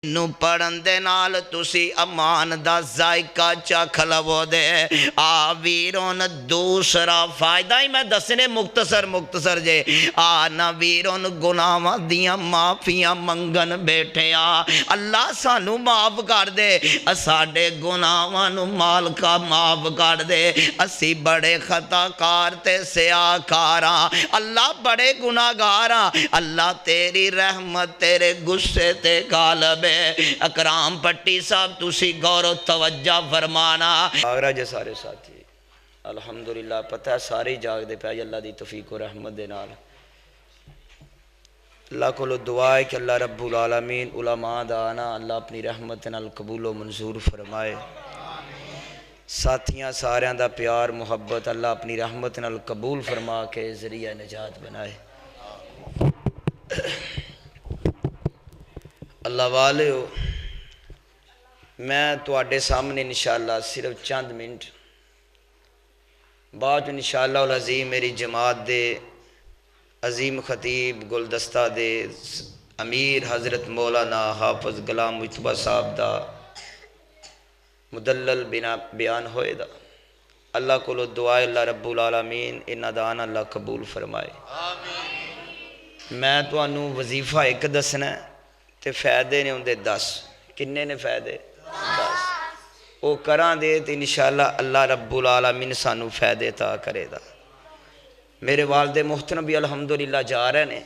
نو پڑھن دے نال تسی امان دا ذائقہ چکھ لو دے ویرون دوسرا فائدہ ہی میں دسنے مختصر جے نا ویرون گناہاں دیاں معافیاں منگن بیٹھے اللہ سانو معاف کر دے ساڈے گناہاں نو مالکا معاف کر دے اسی بڑے خطا کار تے سیاکاراں اللہ بڑے گناہگاراں اللہ تیری رحمت تیرے غصے تے غالب اکرام پٹی صاحب تسی غور و توجہ فرمانا آگرہ جے سارے ساتھی الحمدللہ پتہ ہے سارے جاگ دے پہ اللہ دی توفیق و رحمت دے نال اللہ کو لو دعا ہے کہ اللہ رب العالمین علماء دا آنا اللہ اپنی رحمت نال قبول و منظور فرمائے ساتھیاں ساریاں دا پیار محبت اللہ اپنی رحمت نال قبول فرما کے ذریعہ نجات بنائے اللہ والے ہو میں تواڈے سامنے انشاءاللہ صرف چند منٹ بعد انشاءاللہ العظیم میری جماعت دے عظیم خطیب گلدستہ دے امیر حضرت مولانا حافظ غلام مجتبیٰ صاحب دا مدلل بیان ہوئے دا اللہ کو لو دعائے اللہ رب العالمین انہا دان اللہ قبول فرمائے میں تو انہوں وظیفہ ایک دسنا ہے تے فائدے نے اندے 10 کنے نے فائدے 10 وہ کران دے تے انشاءاللہ اللہ رب العالمین سانو فائدے تا کرے دا میرے والد محترم بھی الحمدللہ جا رہے نے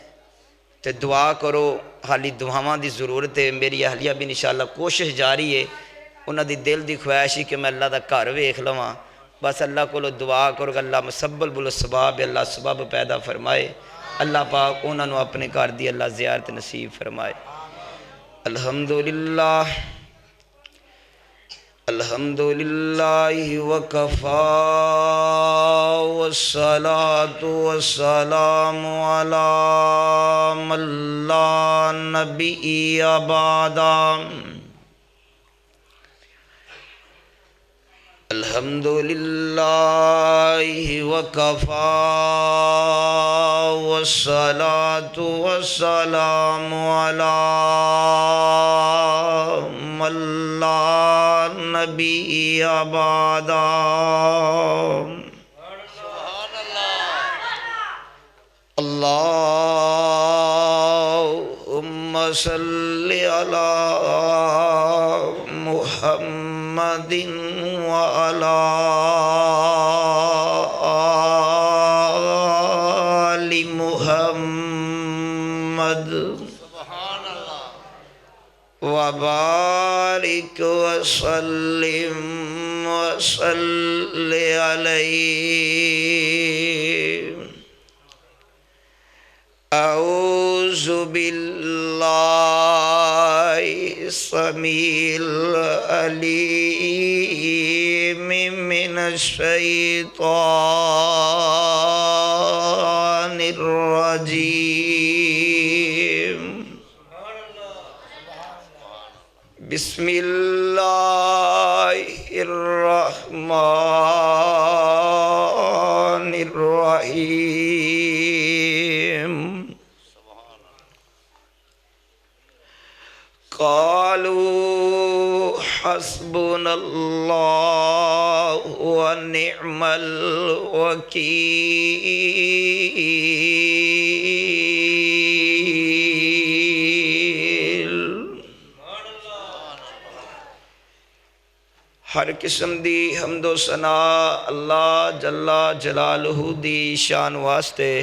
تے دعا کرو حالی دعاواں دی ضرورت ہے میری اہلیہ بھی انشاءاللہ کوشش جاری ہے انہاں دی دل دی خواہشی کہ میں اللہ دا گھر ویکھ لواں بس اللہ کو دعا کرو کہ اللہ مسبب الاسباب اللہ سبب پیدا فرمائے اللہ پاک انہاں نو اپنے گھر دی اللہ زیارت نصیب فرمائے الحمدللہ الحمدللہ وکفا والصلاة والسلام علی من لا نبی بعدا الحمدللہ وکفا والصلاة والسلام علی من لا نبی بعدا اللہم صلی علی محمد وعلی آل محمد وبارک وسلم وصلی علیہ اعوذ باللہ السمیع العلیم من الشیطان الرجیم بسم اللہ الرحمن الرحیم قالوا حسبنا اللہ ونعم الوکیل ہر قسم دی حمد و ثنا اللہ جل جلالہ دی شان واسطے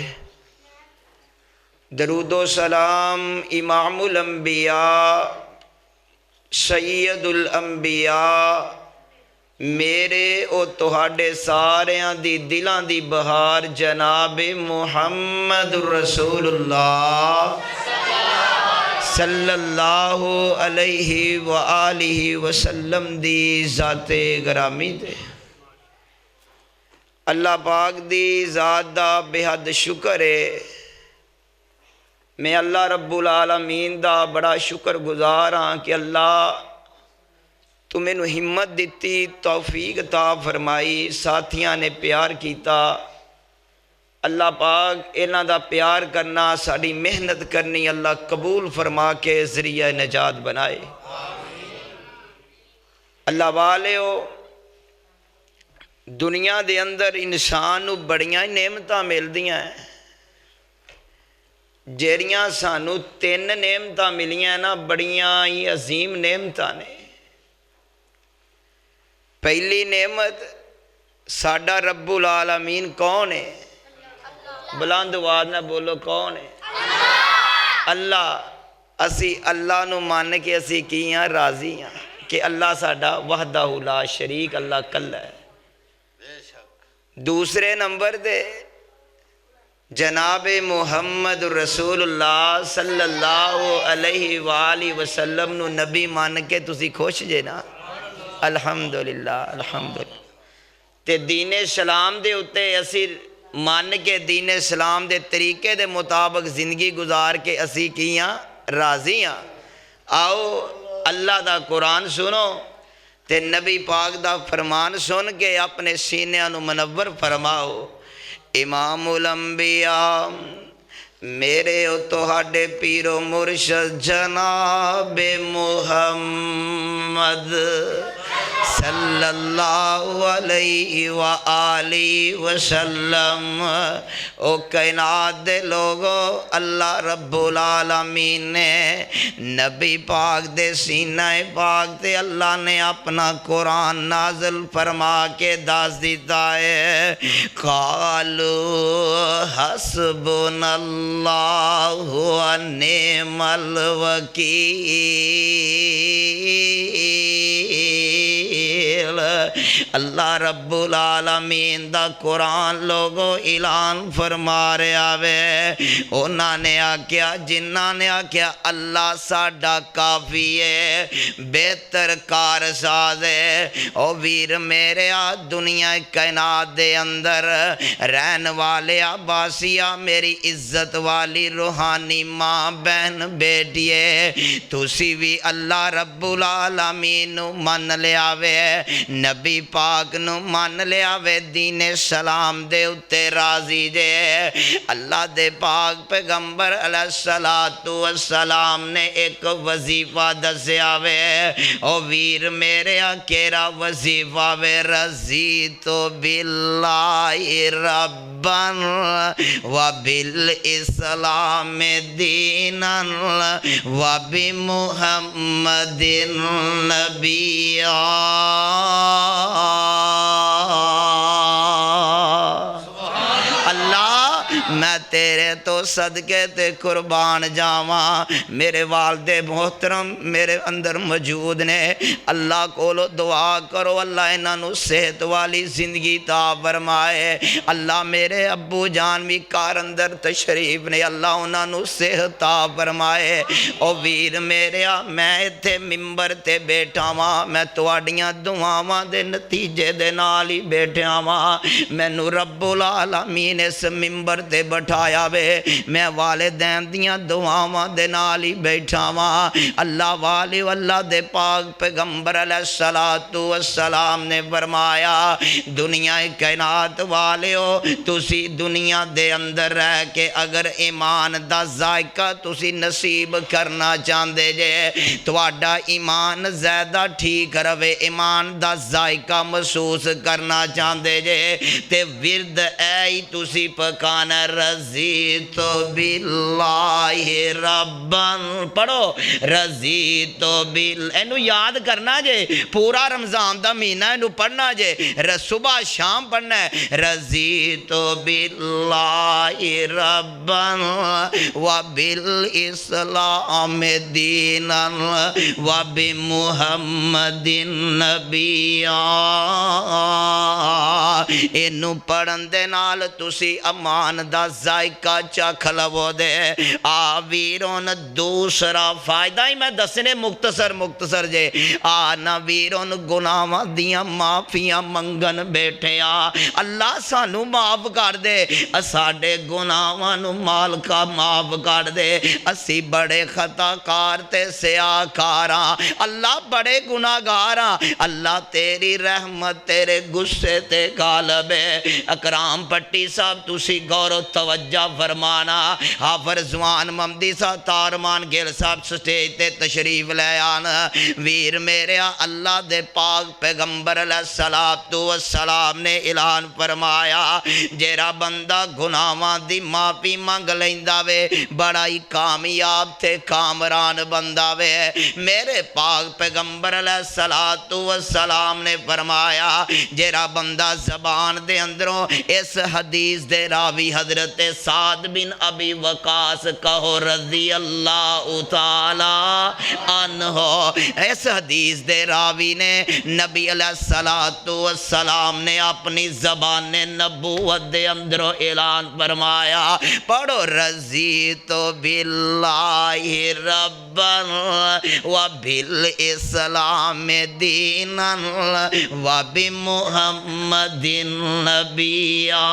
درود و سلام امام الانبیاء سید الانبیاء میرے او تہاڈے ساریاں دی دلاں دی بہار جناب محمد رسول اللہ صلی اللہ علیہ وآلہ وسلم دی ذات گرامی دے اللہ پاک دی ذات دا بے حد شکر ہے میں اللہ رب العالمین دا بڑا شکر گزار ہاں کہ اللہ تو میں نو ہمت دیتی توفیق عطا فرمائی ساتھیاں نے پیار کیتا اللہ پاک انہاں دا پیار کرنا ساڑی محنت کرنی اللہ قبول فرما کے ذریعہ نجات بنائے۔ اللہ والے ہو دنیا دے اندر انسان نو بڑیاں نعمتاں مل دیاں ہیں، جیڑیاں سانو 3 نعمتاں ملیاں نا بڑیاں ہی عظیم نعمتاں نے۔ پہلی نعمت ساڈا رب العالمین کون ہے؟ بلند آواز نہ بولو کون ہے؟ اللہ۔ اسی اللہ نو مان کے اسی کیاں راضی ہیں کہ اللہ ساڈا وحدہ لا شریک اللہ کل ہے۔ دوسرے نمبر دے جناب محمد رسول اللہ صلی اللہ علیہ وآلہ وسلم نو نبی مان کے تسی خوش جے نا؟ الحمدللہ الحمدللہ۔ تے دین اسلام دے اتے اسی مان کے دین اسلام دے طریقے دے مطابق زندگی گزار کے اسی کیاں راضی ہیں۔ آؤ اللہ دا قرآن سنو تے نبی پاک دا فرمان سن کے اپنے سینیاں نو منور فرماؤ۔ امام الانبیاء میرے تہاڈے پیر و مرشد جناب محمد صلی اللہ علیہ وآلہ وسلم۔ او کائنات دے لوگو اللہ رب العالمین نے نبی پاک دے سینہ پاک تے اللہ نے اپنا قرآن نازل فرما کے داس دیتا ہے۔ قالوا حسبنا اللہ ونعم الوکیل۔ اللہ رب العالمین دا قرآن لوگو اعلان فرما رہا ہے۔ انہاں نے آکیا جنہاں نے آکیا اللہ ساڈا کافی ہے بہتر کارساز ہے۔ او ویر میرے دنیا کائنات دے اندر رہن والے عباسیہ میری عزت والی روحانی ماں بہن بیٹیے تسی بھی اللہ رب العالمین من لیا وے، نبی پاک نو مان لیا وے، دین سلام دے اتے راضی جے۔ اللہ دے پاک پیغمبر علیہ السلام نے ایک وظیفہ دسیا وے۔ او ویر میرے کیرا وظیفہ وے؟ رضیت باللہ ربن و بالاسلام دینا و بمحمد نبیًا۔ میں تیرے تو صدقے تے قربان جاواں، میرے والد محترم میرے اندر موجود نے، اللہ کولو دعا کرو اللہ انہاں نو صحت والی زندگی عطا فرمائے۔ اللہ میرے ابو جان بھی کار اندر تشریف نے، اللہ انہاں نو صحت عطا فرمائے۔ او ویر میرے میں ایتھے ممبر تے بیٹھا واں، میں تواڈیاں دعاواں دے نتیجے دے نال ہی بیٹھا واں۔ مینوں رب العالمین اس ممبر تے بٹھایا وے، میں والدین دیاں دعاواں دے نال ہی بیٹھا واں۔ اللہ والے اللہ دے پاک پیغمبر علیہ السلام نے فرمایا دنیا کائنات والیو تسی دنیا دے اندر رہ کے اگر ایمان دا ذائقہ تسی نصیب کرنا چاہندے جے، تواڈا ایمان زیادہ ٹھیک روے، ایمان دا ذائقہ محسوس کرنا چاہندے جے تے ورد اے تسی پکانا رضیت باللہ ربن۔ پڑھو رضیت باللہ، اینو یاد کرنا جے، پورا رمضان دا مہینہ اینو پڑھنا جے، صبح شام پڑھنا ہے۔ رضیت باللہ ربن و بالاسلام دینا و بمحمد نبیًا۔ اینو پڑھن دے نال تسی امان دا ذائقہ چکھ لو دے۔ ویرون دوسرا فائدہ ہی میں دسنے مختصر جے، نا ویرون گناہاں دیاں معافیاں منگن بیٹھے اللہ سانو معاف کر دے، ساڈے گناہاں نو مالکا معاف کر دے، اسی بڑے خطا کار تے سیاہ کاراں، اللہ بڑے گناہگاراں، اللہ تیری رحمت تیرے غصے تے کا غالب ہے۔ اکرام پٹی صاحب تسی غور و توجہ فرمانا، حافظ زوان ممدی صاحب تارمان گل صاحب سٹیج تے تشریف لے آنا۔ ویر میرے اللہ دے پاک پیغمبر علیہ السلام نے اعلان فرمایا جیڑا بندہ گناہاں دی معافی منگ لیندا وے بڑا ہی کامیاب تے کامران بندہ وے۔ میرے پاک پیغمبر علیہ السلام نے فرمایا جیڑا بندہ زبان دے اندروں اس حدیث دے راوی حضرت سعد بن ابی وقاص کہو رضی اللہ تعالی عنہ، اس حدیث دے راوی نے نبی علیہ السلام نے اپنی زبان نبوت دے اندروں اعلان فرمایا، پڑھو رضیت باللہ ربا وبالاسلام دینا وبمحمد نبیا۔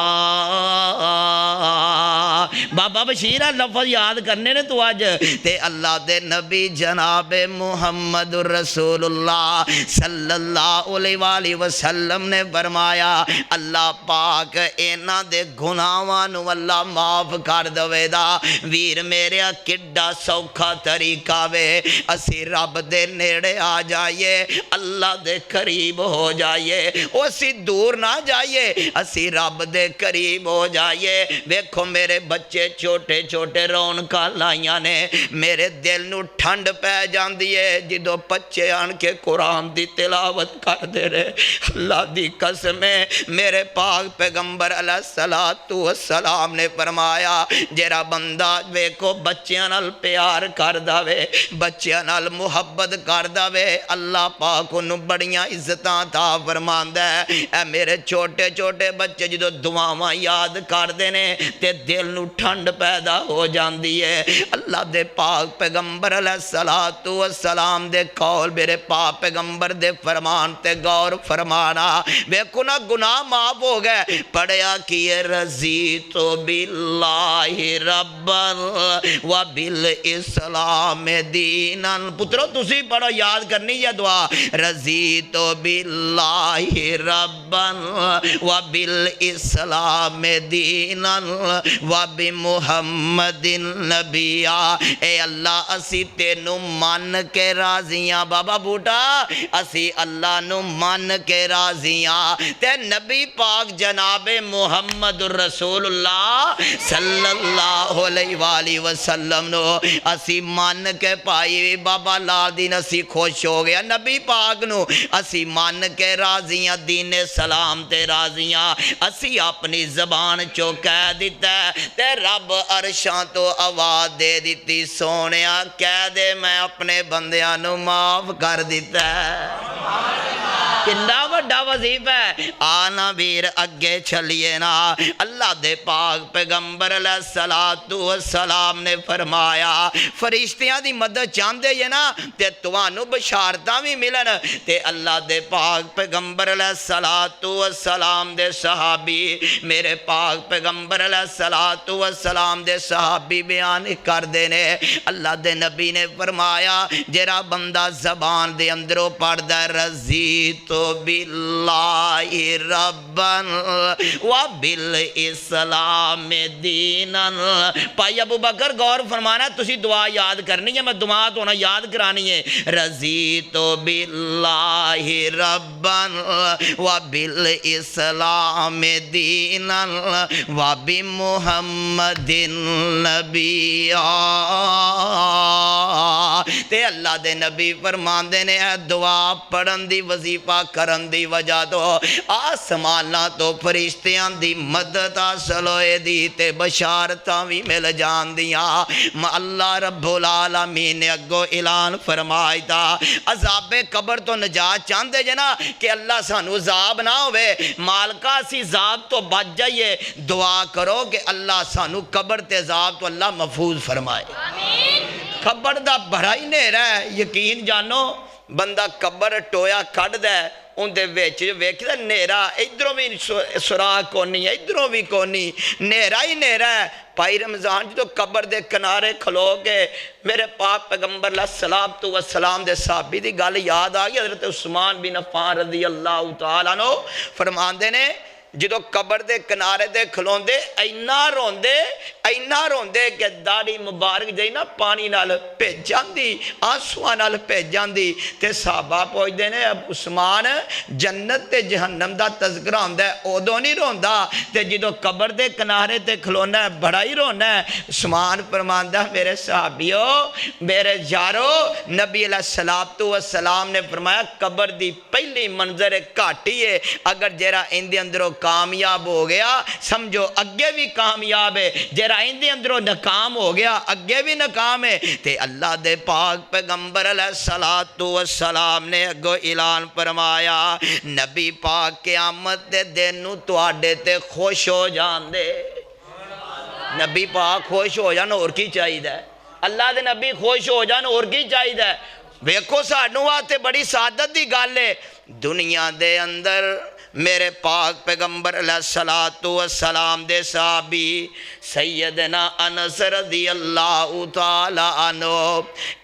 بابا بشیر لفظ یاد کرنے نے تو آج تے اللہ دے نبی جناب محمد رسول اللہ صلی اللہ علیہ وآلہ وسلم نے فرمایا اللہ پاک اینا دے گناہاں نو اللہ معاف کر دوے دا۔ ویر میرے کڈا سوکھا طریقہ وے اسی رب دے نیڑے آ جائیے، اللہ دے قریب ہو جائیے، اسی دور نہ جائیے، اسی رب دے قریب ہو جائیے۔ ویکھو میرے بچے چھوٹے چھوٹے رونقاں لائیاں نے، میرے دل نو ٹھنڈ پہ جاندی ہے جدو بچے آن کے قرآن دی تلاوت کر دے رہے۔ اللہ دی قسم ہے میرے پاک پیغمبر علیہ السلام نے فرمایا جیڑا بندہ ویکھو بچیاں نال پیار کر داوے، بچیاں نال محبت کر داوے، اللہ پاک انہوں بڑیاں عزتاں عطا فرماندا ہے۔ اے میرے چھوٹے چھوٹے بچے جدو دعاواں یاد کر دینے تے دل نو ٹھنڈ پیدا ہو جاندی ہے۔ اللہ دے پاک پیغمبر علیہ السلام دے قول میرے پاک پیغمبر دے فرمان تے غور فرمانا، ویکھو نا گناہ معاف ہو گئے۔ پڑھیا کیے رضیت باللہ ربا وبالاسلام دینا، پترو تسی پڑھو یاد کرنی یہ دعا، رضیت باللہ ربا وبالاسلام دینا وبمحمد نبیا۔ اے اللہ اسی تینو مان کے راضیاں، بابا بوٹا اسی اللہ نو مان کے راضیاں تے نبی پاک جناب محمد رسول اللہ صلی اللہ علیہ وآلہ وسلم نو اسی مان کے پائی۔ بابا لال دین اسی خوش ہو گیا، نبی پاک نو اسی مان کے راضیاں، دین سلام تے راضیاں، اسی اپنی زبان چو کہہ دیتا ہے تے رب عرشاں تو آواز دے دیتی سونیا کہہ دے میں اپنے بندیاں نو معاف کر دیتا ہے۔ کتنا بڑا وظیفہ ہے۔ آنا ویر اگے چلیے نا، اللہ دے پاک پیغمبر علیہ السلام نے فرمایا فرشتیاں دی مدد چاندے یہ نا تے توانو بشارتاں بھی ملن تے اللہ دے پاک پیغمبر علیہ السلام دے صحابی میرے پاک پیغمبر علیہ السلام دے صحابی بیان کر دینے، اللہ دے نبی نے فرمایا جیرا بندہ زبان دے اندروں پڑھ دے رضیت باللہ ربا وبالاسلام دینا۔ پائی ابو بکر غور فرمانا تسی دعا یاد کرنی ہے، میں دعا تو نہ یاد کرانی ہے، رضیت باللہ ربا وبالاسلام دینا وبمحمد نبیا۔ تے اللہ دے نبی فرمان دے نے دعا پڑھن دی وظیفہ کرن دی وجہ تو آسماناں تو فرشتیاں دی مدد حاصل ہوئے دی تے بشارتاں بھی مل جان دیاں۔ اللہ رب العالمین نے اگو اعلان فرمائی تا عذاب قبر تو نجات چاندے جنا کہ اللہ سانو عذاب نہ ہوئے، مالکہ سی عذاب تو بچ جائیے، دعا کرو کہ اللہ سانو قبر تے عذاب تو اللہ محفوظ فرمائے۔ قبر دا بڑا ہی نیرا ہے، یقین جانو بندہ قبر ٹویا کھڑ دے ان دے ویچ جو ویکھتا نیرا ادھروں بھی سراغ کونی ہے، ادھروں بھی کونی، نیرا ہی نیرا ہے۔ پائی رمضان جو قبر دے کنارے کھلو کے میرے پاک پیغمبر علیہ السلام دے صحابی دی گل یاد آگئی، حضرت عثمان بن عفان رضی اللہ تعالیٰ عنہ فرمان دے نے جدو قبر دے کنارے دے کھلوندے اینا روندے کہ داڑھی مبارک جائی نا پانی نال بھیج جاندی آنسواں نال بھیج جاندی تے صحابہ پوچھ دے نے اب عثمان جنت تے جہنم دا تذکرہ ہوندا ہے اودوں نہیں روندا تے جدو قبر دے کنارے تے کھلونا ہے بڑا ہی رونا ہے عثمان فرماندا میرے صحابیو میرے یارو نبی علیہ السلام نے فرمایا قبر دی پہلی منظر گھاٹی ہے اگر جیرا اندے اندروں کامیاب ہو گیا سمجھو اگے بھی کامیاب ہے جیرا اندے اندروں ناکام ہو گیا اگے بھی ناکام ہے تے اللہ دے پاک پیغمبر علیہ السلام نے اگو اعلان فرمایا نبی پاک قیامت دے دن نو تواڈے تے خوش ہو جان دے نبی پاک خوش ہو جان اور کی چاہیے اللہ دے نبی خوش ہو جان اور کی چاہیے ویکھو سانوں واسطے بڑی سعادت دی گل ہے دنیا دے اندر میرے پاک پیغمبر علیہ السلام دے صحابی سیدنا انس رضی اللہ تعالی عنہ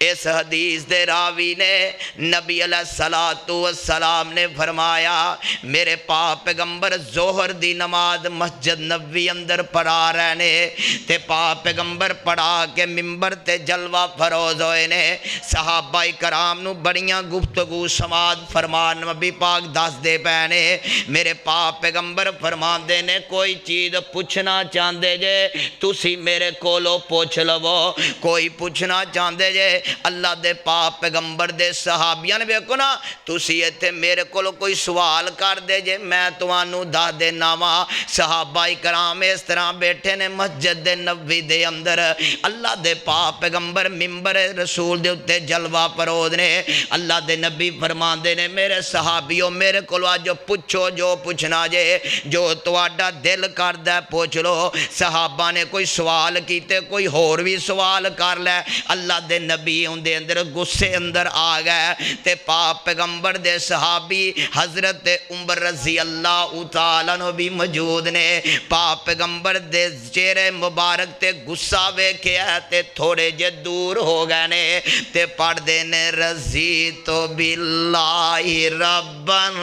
اس حدیث دے راوی نے نبی علیہ السلام نے فرمایا میرے پاک پیغمبر ظہر دی نماز مسجد نبوی اندر پڑھا رہے نے تے پاک پیغمبر پڑھا کے ممبر تے جلوہ فروز ہوئے نے صحابہ کرام نو بڑیاں گفتگو سماعت فرمان نبی پاک دس دے پینے میرے پاک پیغمبر فرمان دے نے کوئی چیز پوچھنا چاندے جے تُسی میرے کولو پوچھ لو کوئی پوچھنا چاندے جے اللہ دے پاک پیغمبر دے صحابیاں نے بیکو نا تُسی ایتھے میرے کولو کوئی سوال کر دے جے میں توانو دا دے ناما صحابہ کرام اس طرح بیٹھے نے مسجد نبوی دے اندر اللہ دے پاک پیغمبر ممبر رسول دے اتے جلوہ پرود نے اللہ دے نبی فرمان دے نے میرے صحابیوں میرے کولو جو پوچھو جو پوچھنا جے جو تواڈا دل کردہ پوچھ لو صحابہ نے کوئی سوال کیتے کوئی اور بھی سوال کر لے اللہ دے نبی ان دے اندر غصے اندر آ گئے تے پاک پیغمبر دے صحابی حضرت عمر رضی اللہ تعالیٰ نو بھی موجود نے پاک پیغمبر دے چہرے مبارک تے غصہ ویکھیا تے تھوڑے جے دور ہو گئے نے تے پڑھ دے نے رضیت باللہ ربن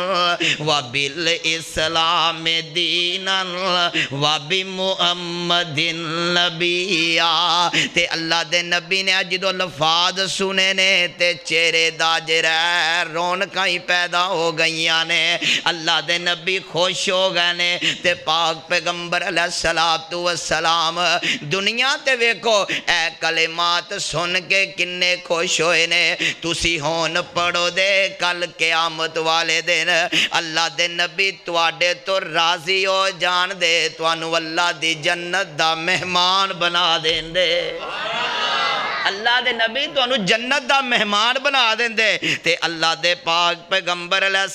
وبالاسلام دینا وبمحمد نبیا تے اللہ دے نبی نے جدو لفاظ سنے نے تے چہرے داجر رونقاں ہی پیدا ہو گئیاں نے اللہ دے نبی خوش ہو گئے نے تے پاک پیغمبر علیہ السلام دنیا تے ویکھو اے کلمات سن کے کنے خوش ہوئے نے تسی ہون پڑھو دے کل قیامت والے دن اللہ دے نبی تواڈے تو راضی ہو جان دے توانو اللہ دی جنت دا مہمان بنا دین دے اللہ دے نبی تو انہوں جنت دا مہمان بنا دیں دے تے اللہ دے پاک پیغمبر علیہ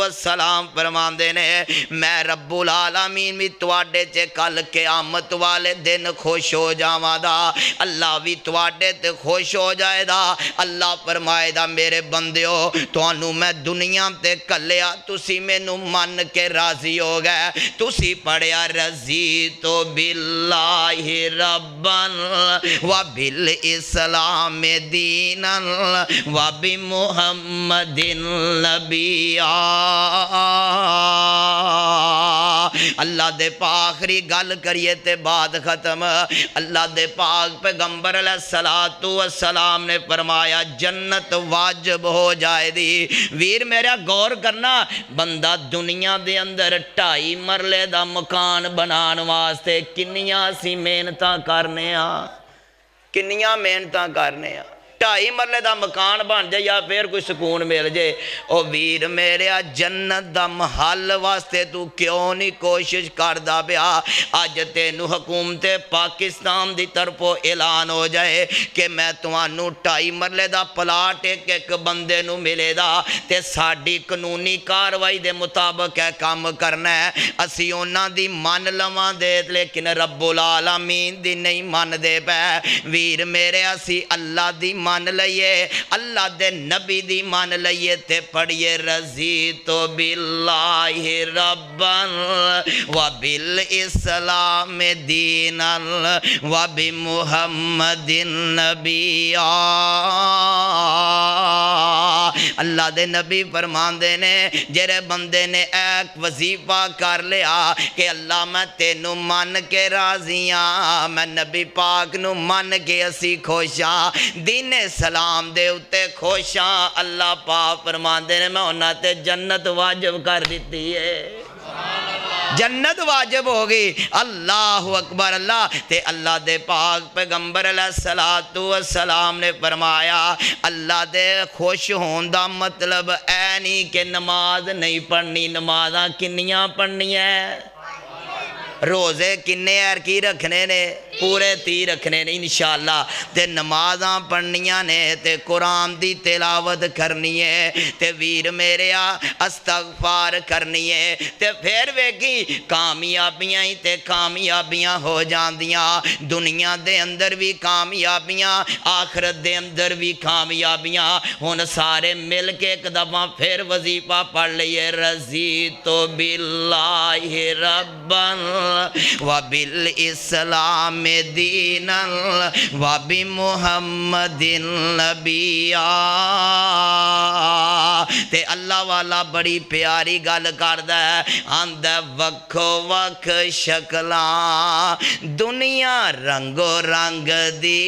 السلام فرمان دے نے میں رب العالمین بھی تواڈے چے کل قیامت والے دن خوش ہو جاواں دا اللہ بھی تواڈے تے خوش ہو جائے دا اللہ فرمائے دا میرے بندیو تو انہوں میں دنیا تے کلیا تسی میں نو من کے راضی ہو گئے تسی پڑھیا رضیت باللہ ربن وبالاسلام دینا وبمحمد نبیا اللہ دے پاک آخری گل کریے تے بعد ختم اللہ دے پاک پیغمبر علیہ السلام نے فرمایا جنت واجب ہو جائے دی ویر میرا غور کرنا بندہ دنیا دے اندر 2.5 مرلے دا مکان بنان واسطے کنیاں سی محنتاں کرنے کنیاں محنتاں کرنے 2.5 مرلے دا مکان بن جائے یا پھر کوئی سکون مل جائے او ویر میرے جنت دا محل واسطے تو کیوں نہیں کوشش کردہ پیا آج تینو حکومت پاکستان دی طرفوں اعلان ہو جائے کہ میں توانو 2.5 مرلے دا پلاٹ ایک بندے نو ملے دا تے ساڑی قانونی کاروائی دے مطابق ہے کام کرنا ہے اسی اونا دی مان لوان دے لیکن رب العالمین دی نہیں مان دے پہ ویر میرے اسی اللہ دی مان لئیے اللہ دے نبی دی مان لئیے تے پڑھئے رضیت باللہ ربن وبالاسلام دینا وبمحمد نبیا اللہ دے نبی فرماندے نے جڑے بندے نے ایک وظیفہ کر لیا کہ اللہ میں تینوں من کے راضیاں، میں نبی پاک نو من کے اسی خوشاں، دین اسلام دے اتے خوشاں، اللہ پاک فرماندے نے میں انہاں تے جنت واجب کر دیتی ہے، جنت واجب ہوگی۔ اللہ اکبر اللہ تے اللہ دے پاک پیغمبر علیہ السلام نے فرمایا اللہ دے خوش ہون دا مطلب اے نہیں کہ نماز نہیں پڑھنی، نمازاں کنیاں پڑھنی ہے، روزے کنے کی رکھنے نے، پورے 30 رکھنے نے انشاءاللہ، تے نمازاں پڑھنیاں نے، تے قرآن دی تلاوت کرنی ہے، تے ویر میریا استغفار کرنی ہے، تے پھر ویکھی کامیابیاں ہی تے کامیابیاں ہو جاندیاں، دنیا دے اندر بھی کامیابیاں، آخرت دے اندر بھی کامیابیاں۔ ہن سارے مل کے ایک دفعہ پھر وظیفہ پڑھ لئے، رضیت باللہ ربن وبالاسلام دینا وبمحمد نبیا۔ تے اللہ والا بڑی پیاری گل کردا ہے، آندا وکھو وکھ شکلاں دنیا رنگو رنگ دی،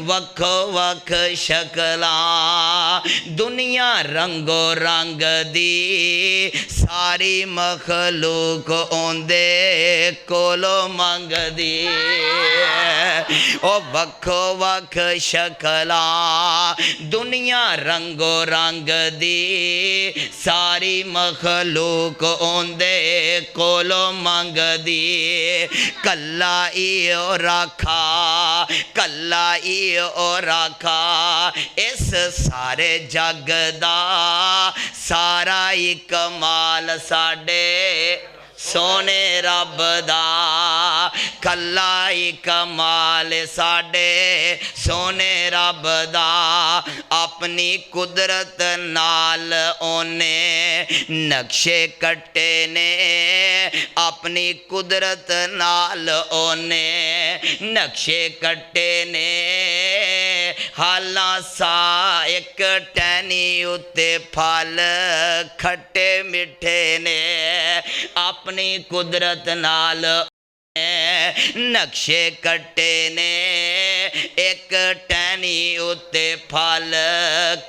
وکھو وکھ شکلاں دنیا رنگو رنگ دی، ساری مخلوق اوندے کولو منگ دی، او وکھو وکھ شکلاں دنیا رنگو رنگ دی، ساری مخلوق اوندے کولو منگ دی، کلا ایو راکھا کلا ایو راکھا اس سارے جگ دا، سارا ہی کمال ساڈے سونے رب دا، کلا ہی کمال ساڈے سونے رب دا، اپنی قدرت نال اونے نقشے کٹے نے، اپنی قدرت نال اونے نقشے کٹے نے، حالاں سا ایک ٹہنی اتے پھل کھٹے مٹھے نے، اپنی قدرت نال نقشے کٹے نے، ایک ٹہنی اتے پھل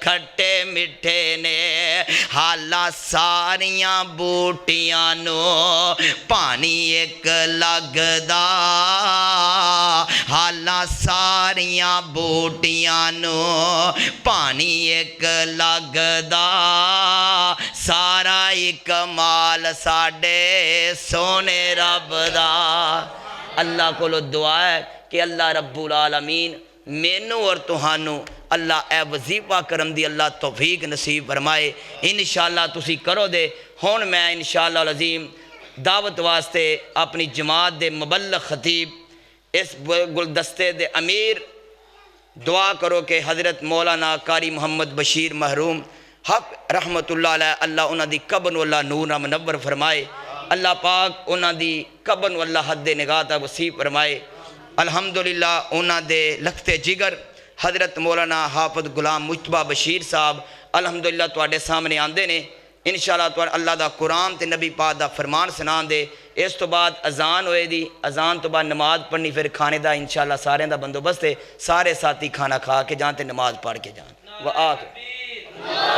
کھٹے مٹھے نے، حالاں ساریاں بوٹیاں نو پانی ایک لگدا، حالاں ساریاں بوٹیاں نو پانی ایک لگدا، سارا ہی کمال ساڈے سونے رب دا۔ اللہ کو دعا ہے کہ اللہ رب العالمین مینوں اور تہانوں اللہ اے وظیفہ کرم دی اللہ توفیق نصیب فرمائے، انشاءاللہ تسی کرو دے۔ ہون میں انشاءاللہ العظیم دعوت واسطے اپنی جماعت دے مبلغ خطیب اس گلدستے دے امیر دعا کرو کہ حضرت مولانا قاری محمد بشیر محروم حق رحمت اللہ علیہ، اللہ انہاں دی قبر واللہ نور نہ منور فرمائے، اللہ پاک انہاں دی قبر واللہ حد نگاہ تا وسیع فرمائے۔ الحمدللہ انہاں دے لختے جگر حضرت مولانا حافظ غلام مجتبیٰ بشیر صاحب الحمدللہ تواڈے سامنے آندے نے، انشاءاللہ تو اللہ دا قرآن تے نبی پاک دا فرمان سنان دے، اس تو بعد اذان ہوئے دی، اذان تو بعد نماز پڑھنی، پھر کھانے دا انشاءاللہ سارے دا بندوبست ہے، سارے ساتھی کھانا کھا کے جان تے نماز پڑھ کے جان۔ وآخر